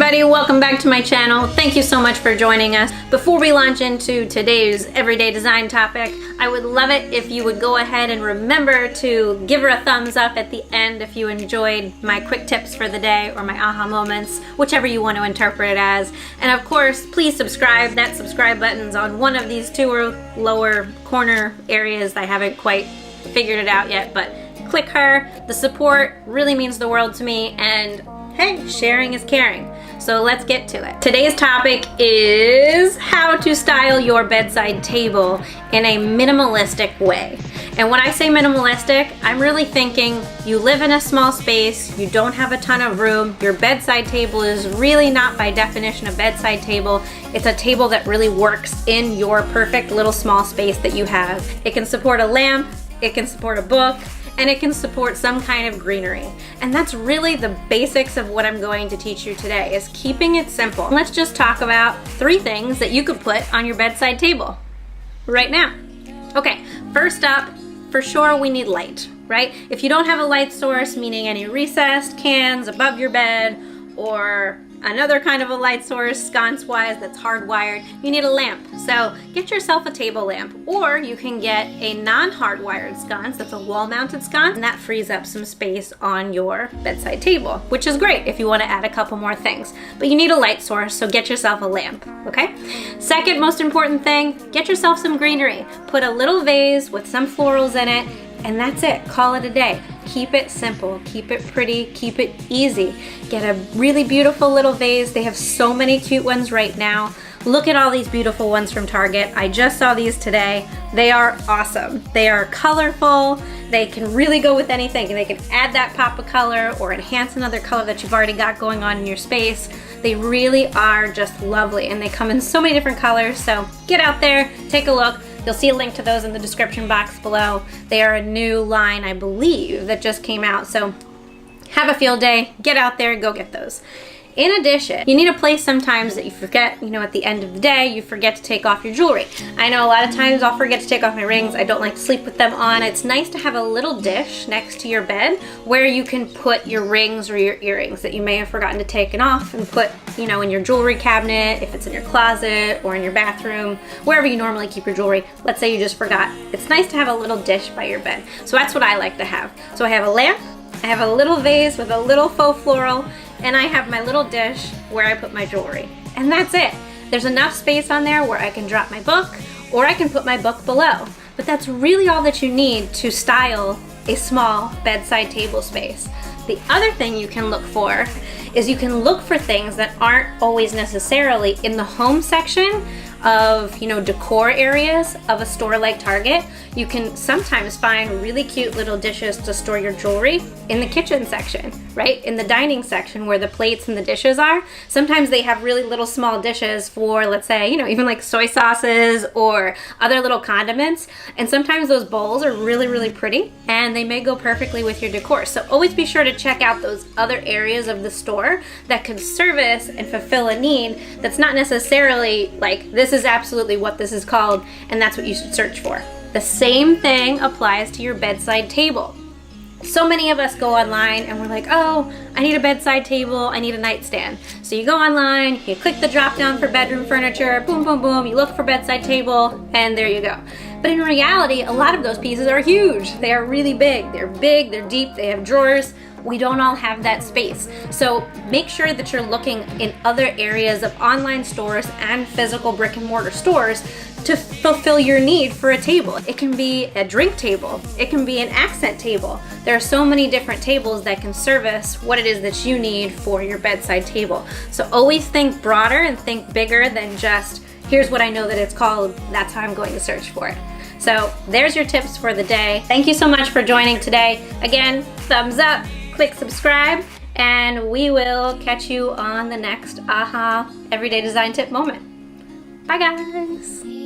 everybody, welcome back to my channel. Thank you so much for joining us. Before we launch into today's everyday design topic, I would love it if you would go ahead and remember to give her a thumbs up at the end if you enjoyed my quick tips for the day or my aha moments, whichever you want to interpret it as. And of course, please subscribe. That subscribe button's on one of these two lower corner areas. I haven't quite figured it out yet, but click her. The support really means the world to me, and hey, sharing is caring. So let's get to it. Today's topic is how to style your bedside table in a minimalistic way. And when I say minimalistic, I'm really thinking you live in a small space, you don't have a ton of room, your bedside table is really not by definition a bedside table. It's a table that really works in your perfect little small space that you have. It can support a lamp, it can support a book, and it can support some kind of greenery. And that's really the basics of what I'm going to teach you today, is keeping it simple. Let's just talk about 3 things that you could put on your bedside table right now. Okay, first up, for sure we need light, right? If you don't have a light source, meaning any recessed cans above your bed or another kind of a light source, sconce-wise, that's hardwired, you need a lamp. So get yourself a table lamp, or you can get a non-hardwired sconce, that's a wall-mounted sconce, and that frees up some space on your bedside table, which is great if you want to add a couple more things. But you need a light source, so get yourself a lamp, okay? Second most important thing, get yourself some greenery. Put a little vase with some florals in it, and that's it. Call it a day. Keep it simple, keep it pretty, keep it easy. Get a really beautiful little vase. They have so many cute ones right now. Look at all these beautiful ones from Target. I just saw these today. They are awesome. They are colorful. They can really go with anything. They can add that pop of color or enhance another color that you've already got going on in your space. They really are just lovely, and they come in so many different colors. So get out there, take a look. You'll see a link to those in the description box below. They are a new line, I believe, that just came out. So have a field day, get out there, go get those. In addition, you need a place sometimes that you forget, at the end of the day, you forget to take off your jewelry. I know a lot of times I'll forget to take off my rings. I don't like to sleep with them on. It's nice to have a little dish next to your bed where you can put your rings or your earrings that you may have forgotten to take off and put, in your jewelry cabinet, if it's in your closet or in your bathroom, wherever you normally keep your jewelry. Let's say you just forgot. It's nice to have a little dish by your bed. So that's what I like to have. So I have a lamp, I have a little vase with a little faux floral, and I have my little dish where I put my jewelry. And that's it. There's enough space on there where I can drop my book, or I can put my book below. But that's really all that you need to style a small bedside table space. The other thing you can look for is you can look for things that aren't always necessarily in the home section of, decor areas of a store like Target. You can sometimes find really cute little dishes to store your jewelry in the kitchen section, right? In the dining section where the plates and the dishes are. Sometimes they have really little small dishes for, let's say, even like soy sauces or other little condiments. And sometimes those bowls are really, really pretty, and they may go perfectly with your decor. So always be sure to check out those other areas of the store that can service and fulfill a need that's not necessarily like, this is absolutely what this is called, and that's what you should search for. The same thing applies to your bedside table. So many of us go online and we're like, oh, I need a bedside table, I need a nightstand. So you go online, you click the drop down for bedroom furniture, boom, boom, boom, you look for bedside table, and there you go. But in reality, a lot of those pieces are huge. They are really big, they're deep, they have drawers. We don't all have that space. So make sure that you're looking in other areas of online stores and physical brick and mortar stores to fulfill your need for a table. It can be a drink table. It can be an accent table. There are so many different tables that can service what it is that you need for your bedside table. So always think broader and think bigger than just, here's what I know that it's called, that's how I'm going to search for it. So there's your tips for the day. Thank you so much for joining today. Again, thumbs up, click subscribe, and we will catch you on the next aha everyday design tip moment. Bye guys.